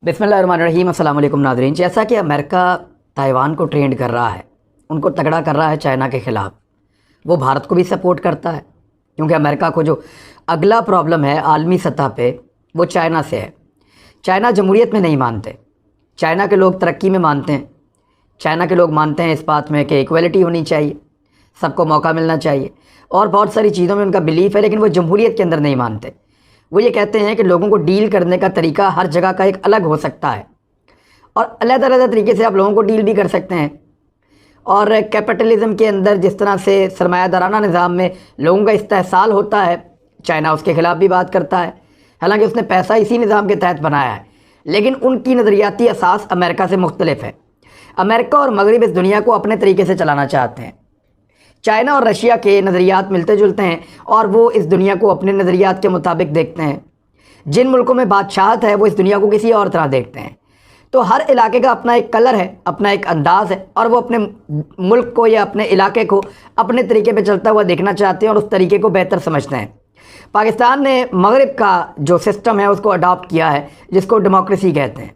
बिस्मिल्लाहिर्रहमानिर्रहीम। अस्सलाम वालेकुम नाज़रीन। जैसा कि अमेरिका ताइवान को ट्रेंड कर रहा है, उनको तगड़ा कर रहा है चाइना के ख़िलाफ़, वो भारत को भी सपोर्ट करता है, क्योंकि अमेरिका को जो अगला प्रॉब्लम है आलमी सतह पे वो चाइना से है। चाइना जमहूरियत में नहीं मानते, चाइना के लोग तरक्की में मानते हैं, चाइना के लोग मानते हैं इस बात में कि इक्वलिटी होनी चाहिए, सबको मौका मिलना चाहिए और बहुत सारी चीज़ों में उनका बिलीफ है, लेकिन वो जमहूरियत के अंदर नहीं मानते। वो ये कहते हैं कि लोगों को डील करने का तरीका हर जगह का एक अलग हो सकता है और अलग-अलग तरीके से आप लोगों को डील भी कर सकते हैं। और कैपिटलिज्म के अंदर जिस तरह से सरमायादाराना निज़ाम में लोगों का इस्तेहसाल होता है, चाइना उसके ख़िलाफ़ भी बात करता है। हालांकि उसने पैसा इसी निज़ाम के तहत बनाया है, लेकिन उनकी नज़रियाती असास अमेरिका से मुख्तलिफ है। अमेरिका और मगरिब इस दुनिया को अपने तरीके से चलाना चाहते हैं। चाइना और रशिया के नज़रियात मिलते जुलते हैं और वो इस दुनिया को अपने नज़रियात के मुताबिक देखते हैं। जिन मुल्कों में बादशाहत है वो इस दुनिया को किसी और तरह देखते हैं। तो हर इलाके का अपना एक कलर है, अपना एक अंदाज़ है और वो अपने मुल्क को या अपने इलाके को अपने तरीके पे चलता हुआ देखना चाहते हैं और उस तरीके को बेहतर समझते हैं। पाकिस्तान ने मगरिब का जो सिस्टम है उसको अडॉप्ट किया है, जिसको डेमोक्रेसी कहते हैं,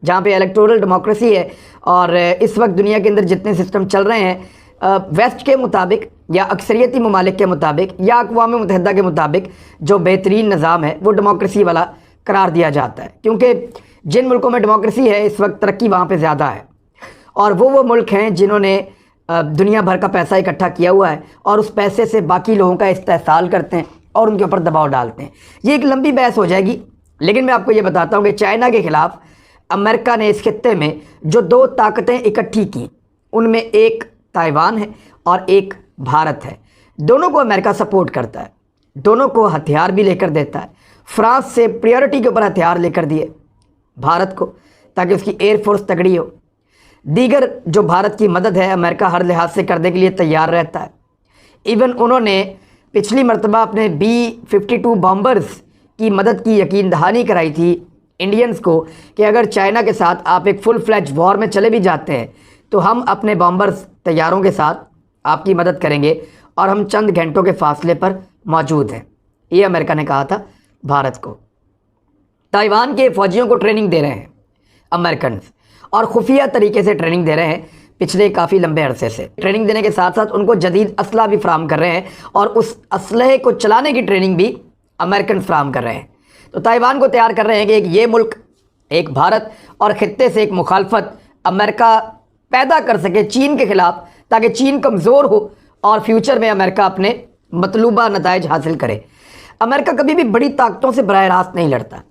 जहाँ पे इलेक्टोरल डेमोक्रेसी है। और इस वक्त दुनिया के अंदर जितने सिस्टम चल रहे हैं वेस्ट के मुताबिक या अक्सरियती ममालिक के मुताबिक या अक़वाम मुत्तहिदा के मुताबिक जो बेहतरीन निज़ाम है वो डेमोक्रेसी वाला करार दिया जाता है, क्योंकि जिन मुल्कों में डेमोक्रेसी है इस वक्त तरक्की वहाँ पे ज़्यादा है और वो मुल्क हैं जिन्होंने दुनिया भर का पैसा इकट्ठा किया हुआ है और उस पैसे से बाकी लोगों का इस्तेहसाल करते हैं और उनके ऊपर दबाव डालते हैं। ये एक लंबी बहस हो जाएगी, लेकिन मैं आपको ये बताता हूँ कि चाइना के ख़िलाफ़ अमेरिका ने इस खित्ते में जो दो ताकतें इकट्ठी की, उनमें एक ताइवान है और एक भारत है। दोनों को अमेरिका सपोर्ट करता है, दोनों को हथियार भी लेकर देता है। फ्रांस से प्रायोरिटी के ऊपर हथियार लेकर दिए भारत को ताकि उसकी एयरफोर्स तगड़ी हो। दीगर जो भारत की मदद है अमेरिका हर लिहाज से करने के लिए तैयार रहता है। इवन उन्होंने पिछली मरतबा अपने B-52 बॉम्बर्स की मदद की यकीन दहानी कराई थी इंडियंस को कि अगर चाइना के साथ आप एक फुल फ्लैज वॉर में चले भी जाते हैं तो हम अपने बॉम्बर्स तैयारों के साथ आपकी मदद करेंगे और हम चंद घंटों के फासले पर मौजूद हैं। ये अमेरिका ने कहा था भारत को। ताइवान के फ़ौजियों को ट्रेनिंग दे रहे हैं अमेरिकन और खुफिया तरीके से ट्रेनिंग दे रहे हैं पिछले काफ़ी लंबे अरसे से। ट्रेनिंग देने के साथ साथ उनको जदीद असला भी फ़राहम कर रहे हैं और उस असलहे को चलाने की ट्रेनिंग भी अमेरिकन फ़राहम कर रहे हैं। तो ताइवान को तैयार कर रहे हैं कि एक ये मुल्क, एक भारत और ख़ित्ते से एक मुखालफत अमेरिका पैदा कर सके चीन के ख़िलाफ़, ताकि चीन कमज़ोर हो और फ्यूचर में अमेरिका अपने मतलूबा नताइज हासिल करे। अमेरिका कभी भी बड़ी ताकतों से बराह रास्त नहीं लड़ता,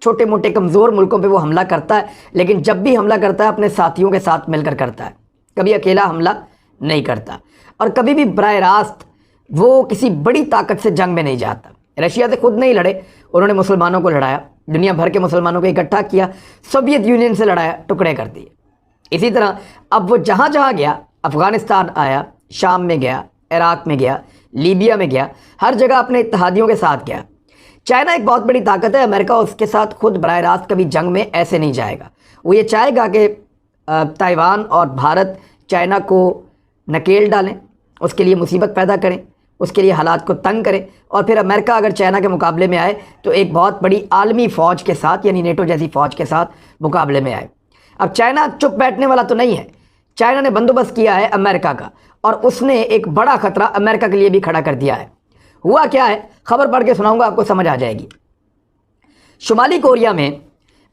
छोटे मोटे कमज़ोर मुल्कों पे वो हमला करता है, लेकिन जब भी हमला करता है अपने साथियों के साथ मिलकर करता है, कभी अकेला हमला नहीं करता और कभी भी बराह रास्त वो किसी बड़ी ताकत से जंग में नहीं जाता। रशिया से खुद नहीं लड़े, उन्होंने मुसलमानों को लड़ाया, दुनिया भर के मुसलमानों को इकट्ठा किया, सोवियत यूनियन से लड़ाया, टुकड़े कर दिए। इसी तरह अब वो जहाँ जहाँ गया, अफ़गानिस्तान आया, शाम में गया, इराक़ में गया, लीबिया में गया, हर जगह अपने इत्तेहादियों के साथ गया। चाइना एक बहुत बड़ी ताकत है, अमेरिका उसके साथ खुद बराह रास्त कभी जंग में ऐसे नहीं जाएगा। वो ये चाहेगा कि ताइवान और भारत चाइना को नकेल डालें, उसके लिए मुसीबत पैदा करें, उसके लिए हालात को तंग करें और फिर अमेरिका अगर चाइना के मुकाबले में आए तो एक बहुत बड़ी आलमी फ़ौज के साथ, यानी नेटो जैसी फ़ौज के साथ मुकाबले में आए। अब चाइना चुप बैठने वाला तो नहीं है, चाइना ने बंदोबस्त किया है अमेरिका का और उसने एक बड़ा ख़तरा अमेरिका के लिए भी खड़ा कर दिया है। हुआ क्या है, खबर पढ़ के सुनाऊंगा, आपको समझ आ जाएगी। शुमाली कोरिया में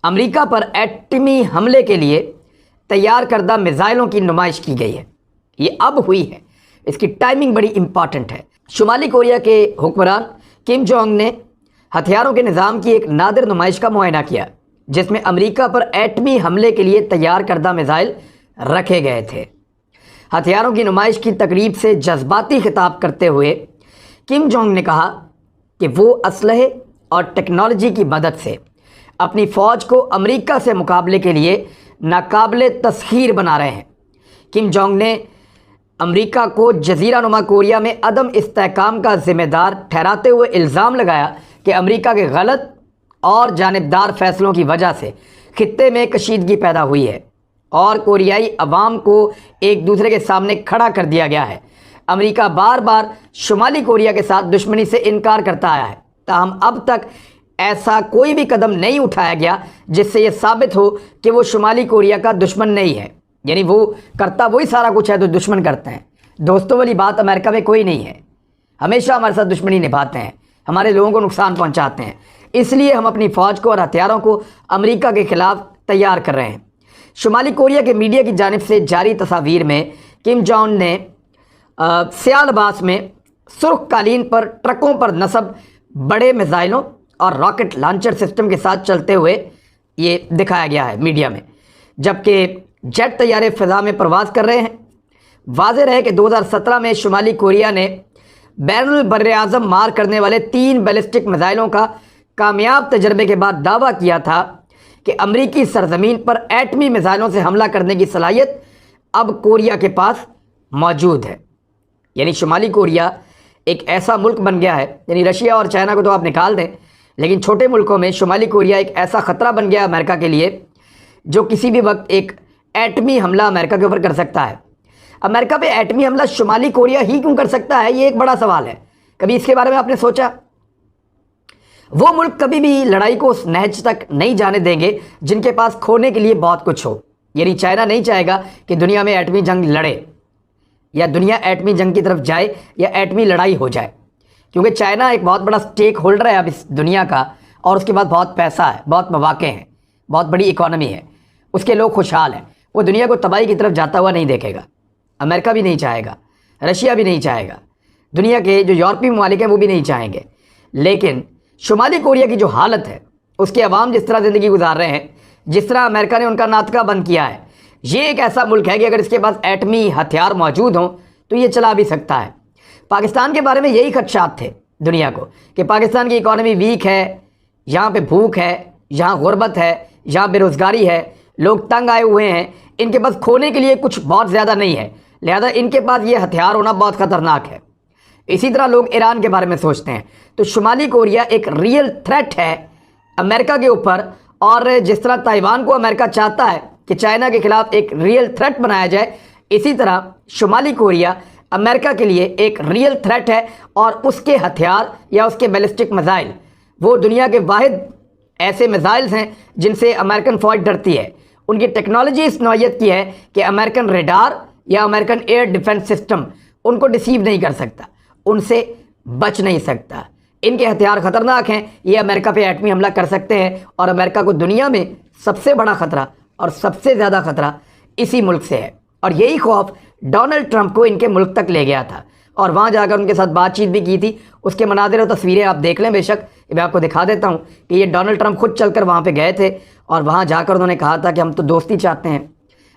अमेरिका पर एटमी हमले के लिए तैयार करदा मिसाइलों की नुमाइश की गई है। ये अब हुई है, इसकी टाइमिंग बड़ी इंपॉर्टेंट है। शुमाली कोरिया के हुक्मरान किम जोंग ने हथियारों के निज़ाम की एक नादिर नुमाइश का मुआयना किया, जिसमें अमेरिका पर एटमी हमले के लिए तैयार करदा मिसाइल रखे गए थे। हथियारों की नुमाइश की तकरीब से जज्बाती खिताब करते हुए किम जोंग ने कहा कि वो असलहे और टेक्नोलॉजी की मदद से अपनी फ़ौज को अमेरिका से मुकाबले के लिए नाकाबिले तस्खीर बना रहे हैं। किम जोंग ने अमेरिका को जज़ीरा नुमा कोरिया में अदम इस्तेहकाम का ज़िम्मेदार ठहराते हुए इल्ज़ाम लगाया कि अमेरिका के गलत और जानिबदार फ़ैसलों की वजह से खित्ते में कशीदगी पैदा हुई है और कोरियाई अवाम को एक दूसरे के सामने खड़ा कर दिया गया है। अमेरिका बार बार शुमाली कोरिया के साथ दुश्मनी से इनकार करता आया है, ताहम अब तक ऐसा कोई भी कदम नहीं उठाया गया जिससे ये साबित हो कि वो शुमाली कोरिया का दुश्मन नहीं है। यानी वो करता वही सारा कुछ है तो दुश्मन करते हैं। दोस्तों वाली बात अमेरिका में कोई नहीं है, हमेशा हमारे साथ दुश्मनी निभाते हैं, हमारे लोगों को नुकसान पहुंचाते हैं। इसलिए हम अपनी फ़ौज को और हथियारों को अमेरिका के खिलाफ तैयार कर रहे हैं। शुमाली कोरिया के मीडिया की जानिब से जारी तस्वीर में किम जोंग ने सियालबास में सुर्ख कालीन पर ट्रकों पर नस्ब बड़े मिसाइलों और रॉकेट लॉन्चर सिस्टम के साथ चलते हुए ये दिखाया गया है मीडिया में, जबकि जेट तैयारे फ़िज़ा में प्रवास कर रहे हैं। वाज़ेह रहे कि 2017 में शुमाली कोरिया ने बैरुल बर्र-ए-आज़म मार करने वाले 3 बैलिस्टिक मिसाइलों का कामयाब तजर्बे के बाद दावा किया था कि अमरीकी सरजमीन पर एटमी मिसाइलों से हमला करने की सलाहियत अब कोरिया के पास मौजूद है। यानी शुमाली कोरिया एक ऐसा मुल्क बन गया है, यानी रशिया और चाइना को तो आप निकाल दें, लेकिन छोटे मुल्कों में शुमाली कोरिया एक ऐसा ख़तरा बन गया अमेरिका के लिए, जो किसी भी वक्त एक एटमी हमला अमेरिका के ऊपर कर सकता है। अमेरिका पे एटमी हमला शुमाली कोरिया ही क्यों कर सकता है, ये एक बड़ा सवाल है। कभी इसके बारे में आपने सोचा? वो मुल्क कभी भी लड़ाई को उस नहज तक नहीं जाने देंगे जिनके पास खोने के लिए बहुत कुछ हो। यानी चाइना नहीं चाहेगा कि दुनिया में एटमी जंग लड़े या दुनिया एटमी जंग की तरफ जाए या एटमी लड़ाई हो जाए, क्योंकि चाइना एक बहुत बड़ा स्टेक होल्डर है अब इस दुनिया का, और उसके बाद बहुत पैसा है, बहुत मौके हैं, बहुत बड़ी इकॉनमी है, उसके लोग खुशहाल हैं। वो दुनिया को तबाही की तरफ जाता हुआ नहीं देखेगा। अमेरिका भी नहीं चाहेगा, रशिया भी नहीं चाहेगा, दुनिया के जो यूरोपीय ममालिक हैं वो भी नहीं चाहेंगे। लेकिन शुमाली कोरिया की जो हालत है, उसके अवाम जिस तरह ज़िंदगी गुजार रहे हैं, जिस तरह अमेरिका ने उनका नाटका बंद किया है, ये एक ऐसा मुल्क है कि अगर इसके पास एटमी हथियार मौजूद हों तो ये चला भी सकता है। पाकिस्तान के बारे में यही खदशात थे दुनिया को कि पाकिस्तान की इकॉनमी वीक है, यहाँ पे भूख है, यहाँ गुर्बत है, यहाँ बेरोज़गारी है, लोग तंग आए हुए हैं, इनके पास खोने के लिए कुछ बहुत ज़्यादा नहीं है, लिहाजा इनके पास ये हथियार होना बहुत ख़तरनाक है। इसी तरह लोग ईरान के बारे में सोचते हैं। तो शुमाली कोरिया एक रियल थ्रेट है अमेरिका के ऊपर, और जिस तरह ताइवान को अमेरिका चाहता है कि चाइना के खिलाफ एक रियल थ्रेट बनाया जाए, इसी तरह शुमाली कोरिया अमेरिका के लिए एक रियल थ्रेट है। और उसके हथियार या उसके बैलिस्टिक मिसाइल वो दुनिया के वाहिद ऐसे मिसाइल्स हैं जिनसे अमेरिकन फ़ौज डरती है। उनकी टेक्नोलॉजी इस नौइयत की है कि अमेरिकन रेडार या अमेरिकन एयर डिफेंस सिस्टम उनको डिसीव नहीं कर सकता, उनसे बच नहीं सकता। इनके हथियार ख़तरनाक हैं, ये अमेरिका पे एटमी हमला कर सकते हैं, और अमेरिका को दुनिया में सबसे बड़ा ख़तरा और सबसे ज़्यादा ख़तरा इसी मुल्क से है। और यही खौफ डोनाल्ड ट्रंप को इनके मुल्क तक ले गया था, और वहाँ जाकर उनके साथ बातचीत भी की थी। उसके मनाज़िर और तस्वीरें आप देख लें, बेशक मैं आपको दिखा देता हूँ कि ये डोनाल्ड ट्रंप खुद चलकर वहाँ पे गए थे, और वहाँ जाकर उन्होंने कहा था कि हम तो दोस्ती चाहते हैं,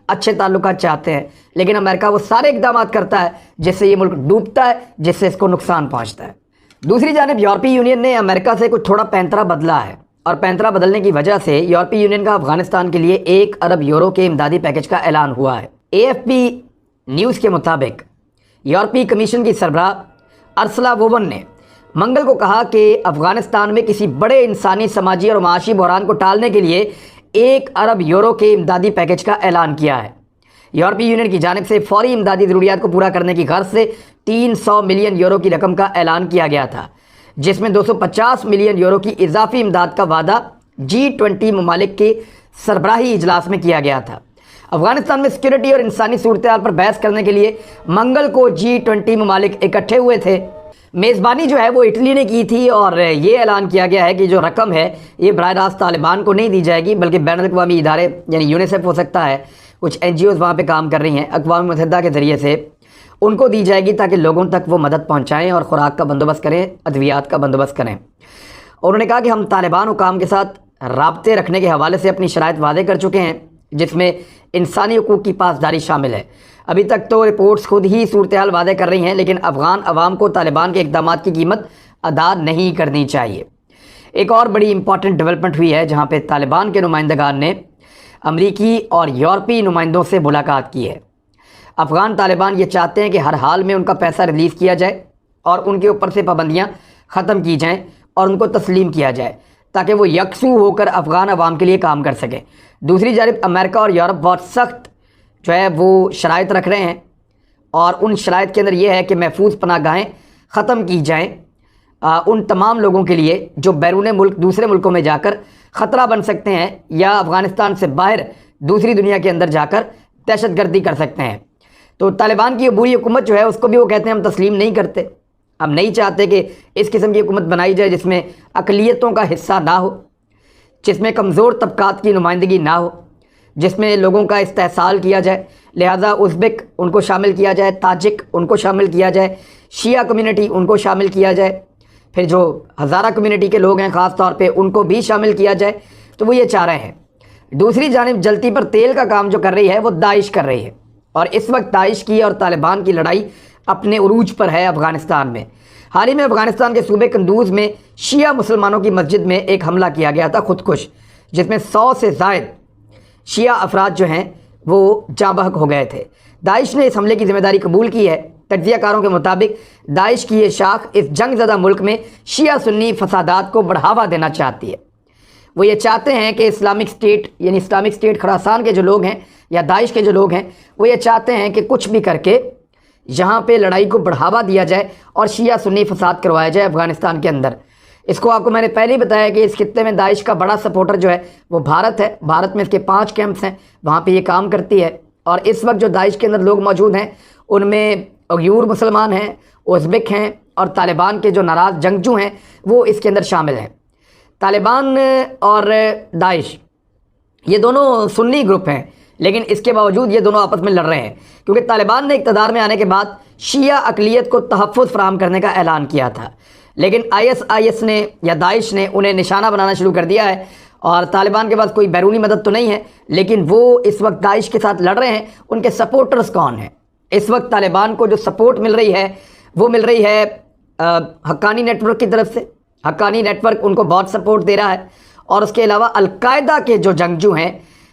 अच्छे ताल्लुकात चाहते हैं, लेकिन अमेरिका वो सारे इक़दाम करता है जिससे ये मुल्क डूबता है, जिससे इसको नुकसान पहुँचता है। दूसरी जानिब यूरोपीय यूनियन ने अमेरिका से कुछ थोड़ा पैंतरा बदला है, और पैंतरा बदलने की वजह से यूरोपीय यूनियन का अफगानिस्तान के लिए 1 अरब यूरो के इमदादी पैकेज का ऐलान हुआ है। AFP न्यूज़ के मुताबिक यूरोपीय कमीशन की सरबराह अर्सला वोवन ने मंगल को कहा कि अफगानिस्तान में किसी बड़े इंसानी, समाजी और माशी बहरान को टालने के लिए 1 अरब यूरो के इमदादी पैकेज का ऐलान किया है। यूरोपीय यूनियन की जानिब से फौरी इमदादी ज़रूरियात को पूरा करने की गर्ज से 300 मिलियन यूरो की रकम का ऐलान किया गया था, जिसमें 250 मिलियन यूरो की इजाफी इमदाद का वादा G20 ममालिक के सरबराही इजलास में किया गया था। अफगानिस्तान में सिक्योरिटी और इंसानी सूरत हाल पर बहस करने के लिए मंगल को G20 ममालिक इकट्ठे हुए थे। मेज़बानी जो है वो इटली ने की थी, और ये ऐलान किया गया है कि जो रकम है ये बराह रास्त तालिबान को नहीं दी जाएगी, बल्कि बैनुल-अक़वामी इदारे यानी यूनिसेफ हो सकता है, कुछ NGOs वहाँ पे काम कर रही हैं, अक़वाम मुत्तहिदा के ज़रिए से उनको दी जाएगी ताकि लोगों तक वो मदद पहुँचाएँ और ख़ुराक का बंदोबस्त करें, अद्वियात का बंदोबस्त करें। और उन्होंने कहा कि हम तालिबान हुकाम के साथ राब्ते रखने के हवाले से अपनी शराइत वादे कर चुके हैं, जिसमें इंसानी हुकूक़ की पासदारी शामिल है। अभी तक तो रिपोर्ट्स खुद ही सूरत हाल वादे कर रही हैं, लेकिन अफ़गान अवाम को तालिबान के इक़दाम की कीमत अदा नहीं करनी चाहिए। एक और बड़ी इंपॉर्टेंट डेवलपमेंट हुई है जहाँ पे तालिबान के नुमाइंदगान ने अमरीकी और यूरोपीय नुमाइंदों से मुलाकात की है। अफ़गान तालिबान ये चाहते हैं कि हर हाल में उनका पैसा रिलीज़ किया जाए और उनके ऊपर से पाबंदियाँ ख़त्म की जाएँ और उनको तस्लीम किया जाए, ताकि वो यकसू होकर अफ़गान अवाम के लिए काम कर सकें। दूसरी जानिब अमेरिका और यूरोप बहुत सख्त जो है वो शराइत रख रहे हैं, और उन शराइत के अंदर ये है कि महफूज पनाहगाहें ख़त्म की जाएँ उन तमाम लोगों के लिए जो बैरून मुल्क दूसरे मुल्कों में जाकर ख़तरा बन सकते हैं या अफ़गानिस्तान से बाहर दूसरी दुनिया के अंदर जाकर दहशतगर्दी कर सकते हैं। तो तालिबान की बुरी हुकूमत जो है उसको भी वो कहते हैं हम तस्लीम नहीं करते, हम नहीं चाहते कि इस किस्म की हुकूमत बनाई जाए जिसमें अक़लियतों का हिस्सा ना हो, जिसमें कमज़ोर तबकात की नुमाइंदगी ना हो, जिसमें लोगों का इस्तेहसाल किया जाए। लिहाजा उज़्बेक उनको शामिल किया जाए, ताजिक उनको शामिल किया जाए, शिया कम्युनिटी उनको शामिल किया जाए, फिर जो हज़ारा कम्युनिटी के लोग हैं ख़ास तौर पे उनको भी शामिल किया जाए। तो वो ये चाह रहे हैं। दूसरी जानिब जलती पर तेल का काम जो कर रही है वो दाइश कर रही है, और इस वक्त दाइश की और तालिबान की लड़ाई अपने उरूज पर है अफ़गानिस्तान में। हाल ही में अफ़गानिस्तान के सूबे कंदूज़ में शिया मुसलमानों की मस्जिद में एक हमला किया गया था खुदकुश, जिसमें 100 से ज़ायद शिया अफराद जो हैं वो जाँ बहक हो गए थे। दाइश ने इस हमले की ज़िम्मेदारी कबूल की है। तज्ज़ियाकारों के मुताबिक दाइश की ये शाख इस जंग ज़दा मुल्क में शिया सुन्नी फसादात को बढ़ावा देना चाहती है। वो ये चाहते हैं कि इस्लामिक स्टेट यानी इस्लामिक स्टेट खुरासान के जो लोग हैं या दाइश के जो लोग हैं वो ये चाहते हैं कि कुछ भी करके यहाँ पे लड़ाई को बढ़ावा दिया जाए और शिया सुन्नी फसाद करवाया जाए अफ़गानिस्तान के अंदर। इसको आपको मैंने पहले ही बताया कि इस खित्ते में दाइश का बड़ा सपोर्टर जो है वो भारत है। भारत में इसके 5 कैंप्स हैं, वहाँ पे ये काम करती है। और इस वक्त जो दाइश के अंदर लोग मौजूद हैं उनमें उइग़ुर मुसलमान हैं, उज़्बेक हैं, और तालिबान के जो नाराज़ जंगजू हैं वो इसके अंदर शामिल हैं। तालिबान और दाइश ये दोनों सुन्नी ग्रुप हैं, लेकिन इसके बावजूद ये दोनों आपस में लड़ रहे हैं क्योंकि तालिबान ने इक़्तिदार में आने के बाद शिया अक़लियत को तहफ़्फ़ुज़ फ़राहम करने का ऐलान किया था, लेकिन ISIS ने या दाइश ने उन्हें निशाना बनाना शुरू कर दिया है। और तालिबान के पास कोई बैरूनी मदद तो नहीं है, लेकिन वो इस वक्त दाइश के साथ लड़ रहे हैं। उनके सपोर्टर्स कौन हैं? इस वक्त तालिबान को जो सपोर्ट मिल रही है वो मिल रही है हक्कानी नेटवर्क की तरफ से। हक्कानी नेटवर्क उनको बहुत सपोर्ट दे रहा है, और उसके अलावा अलकायदा के जो जंगजू हैं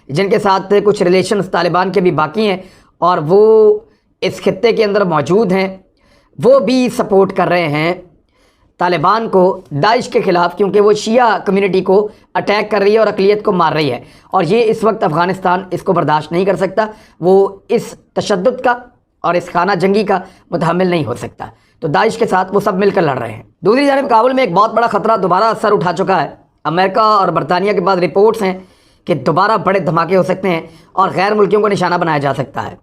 जिनके साथ कुछ रिलेशंस तालिबान के भी बाकी हैं और वो इस खित्ते के अंदर मौजूद हैं, वो भी सपोर्ट कर रहे हैं तालिबान को दाइश के ख़िलाफ़, क्योंकि वो शिया कम्युनिटी को अटैक कर रही है और अक़लियत को मार रही है। और ये इस वक्त अफ़गानिस्तान इसको बर्दाश्त नहीं कर सकता, वो इस तशद्दुद का और इस खाना जंगी का मुतहम्मिल नहीं हो सकता। तो दाइश के साथ वो सब मिलकर लड़ रहे हैं। दूसरी जानिब काबुल में एक बहुत बड़ा ख़तरा दोबारा सर उठा चुका है। अमेरिका और बरतानिया के बाद रिपोर्ट्स हैं कि दोबारा बड़े धमाके हो सकते हैं और गैर मुल्कियों को निशाना बनाया जा सकता है।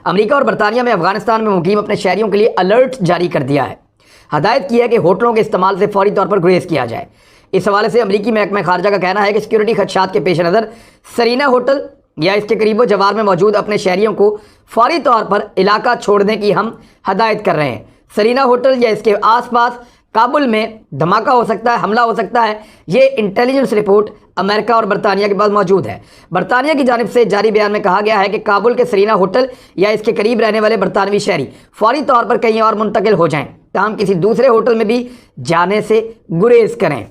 अमेरिका और बरतानिया में अफ़गानिस्तान में मुकीम अपने शहरियों के लिए अलर्ट जारी कर दिया है। हदायत की है कि होटलों के इस्तेमाल से फौरी तौर पर गुरेज किया जाए। इस हवाले से अमरीकी महकमा खारजा का कहना है कि सिक्योरिटी खदशात के पेश नज़र सरीना होटल या इसके करीबो जवार में मौजूद अपने शहरियों को फौरी तौर पर इलाका छोड़ने की हम हदायत कर रहे हैं। सरीना होटल या इसके आसपास काबुल में धमाका हो सकता है, हमला हो सकता है। ये इंटेलिजेंस रिपोर्ट अमेरिका और बरतानिया के पास मौजूद है। बरतानिया की जानिब से जारी बयान में कहा गया है कि काबुल के सरीना होटल या इसके करीब रहने वाले बरतानवी शहरी फौरी तौर पर कहीं और मुंतकिल हो जाएं, ताहम किसी दूसरे होटल में भी जाने से गुरेज करें।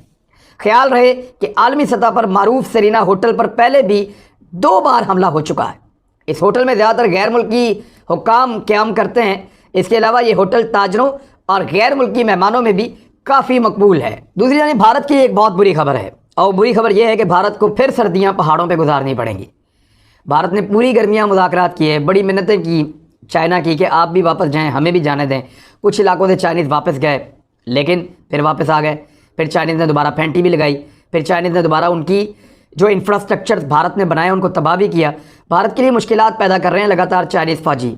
ख्याल रहे कि आलमी सतह पर मारूफ सरीना होटल पर पहले भी 2 बार हमला हो चुका है। इस होटल में ज़्यादातर गैर मुल्की हुक्काम क़याम करते हैं। इसके अलावा ये होटल ताजरों और गैर मुल्की मेहमानों में भी काफ़ी मकबूल है। दूसरी जानिब भारत की एक बहुत बुरी खबर है, और बुरी खबर यह है कि भारत को फिर सर्दियां पहाड़ों पे गुजारनी पड़ेंगी। भारत ने पूरी गर्मियां मुज़ाकरात किए, बड़ी मिन्नतें की चाइना की कि आप भी वापस जाएं, हमें भी जाने दें। कुछ इलाकों से चाइनीज़ वापस गए, लेकिन फिर वापस आ गए। फिर चाइनीज़ ने दोबारा फेंटी भी लगाई। फिर चाइनीज़ ने दोबारा उनकी जो इंफ्रास्ट्रक्चर भारत ने बनाए उनको तबाह भी किया। भारत के लिए मुश्किलात पैदा कर रहे हैं लगातार चाइनीज़ फ़ौजी।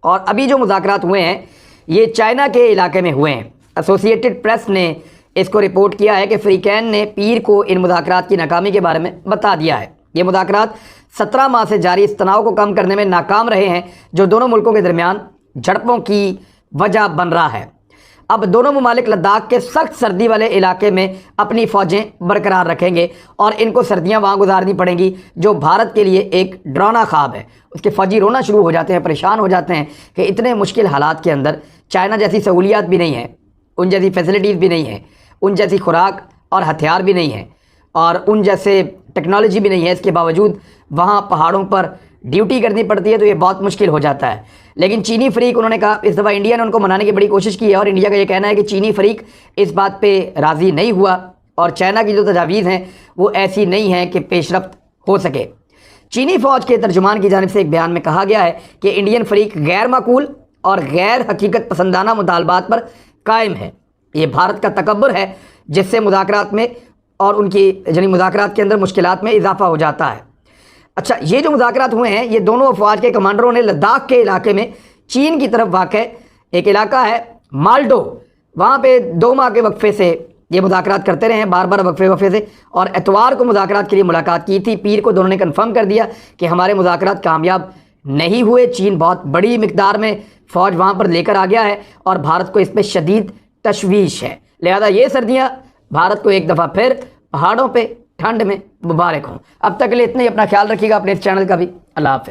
और अभी जो मुज़ाकरात हुए हैं ये चाइना के इलाके में हुए हैं। एसोसिएटेड प्रेस ने इसको रिपोर्ट किया है कि फ्रीकैन ने पीर को इन मुज़ाकरात की नाकामी के बारे में बता दिया है। ये मुज़ाकरात 17 माह से जारी इस तनाव को कम करने में नाकाम रहे हैं जो दोनों मुल्कों के दरमियान झड़पों की वजह बन रहा है। अब दोनों ममालिक लद्दाख के सख्त सर्दी वाले इलाके में अपनी फ़ौजें बरकरार रखेंगे और इनको सर्दियां वहाँ गुजारनी पड़ेंगी, जो भारत के लिए एक डरावना ख्वाब है। उसके फ़ौजी रोना शुरू हो जाते हैं, परेशान हो जाते हैं कि इतने मुश्किल हालात के अंदर चाइना जैसी सहूलियात भी नहीं है, उन जैसी फैसिलिटीज़ भी नहीं है, उन जैसी खुराक और हथियार भी नहीं है, और उन जैसे टेक्नोलॉजी भी नहीं है। इसके बावजूद वहाँ पहाड़ों पर ड्यूटी करनी पड़ती है, तो ये बहुत मुश्किल हो जाता है। लेकिन चीनी फरीक, उन्होंने कहा इस दफ़ा इंडिया ने उनको मनाने की बड़ी कोशिश की है, और इंडिया का ये कहना है कि चीनी फरीक इस बात पे राज़ी नहीं हुआ, और चाइना की जो तजावीज़ हैं वो ऐसी नहीं है कि पेशरफ्त हो सके। चीनी फ़ौज के तर्जुमान की जानिब से एक बयान में कहा गया है कि इंडियन फरीक गैर माकूल और गैर हकीकत पसंदाना मुतालबात पर कायम है। یہ بھارت کا تکبر ہے جس سے مذاکرات میں اور ان کی یعنی مذاکرات کے اندر مشکلات میں اضافہ ہو جاتا ہے۔ اچھا، یہ جو مذاکرات ہوئے ہیں یہ دونوں افواج کے کمانڈروں نے لداخ کے علاقے میں چین کی طرف واقع ایک علاقہ ہے مالڈو، وہاں پہ 2 ماہ کے وقفے سے یہ مذاکرات کرتے رہے ہیں، بار بار وقفے سے، اور اتوار کو مذاکرات کے لیے ملاقات کی تھی۔ پیر کو دونوں نے کنفرم کر دیا کہ ہمارے مذاکرات کامیاب نہیں ہوئے، چین بہت بڑی مقدار میں فوج وہاں پر لے کر آ گیا ہے اور بھارت کو اس پہ شدید تشویش ہے، لہذا یہ سردیاں بھارت کو ایک دفعہ پھر پہاڑوں پہ ٹھنڈ میں مبارک ہوں۔ اب تک کے لیے اتنا ہی، اپنا خیال رکھیے گا، اپنے اس چینل کا بھی۔ اللہ حافظ۔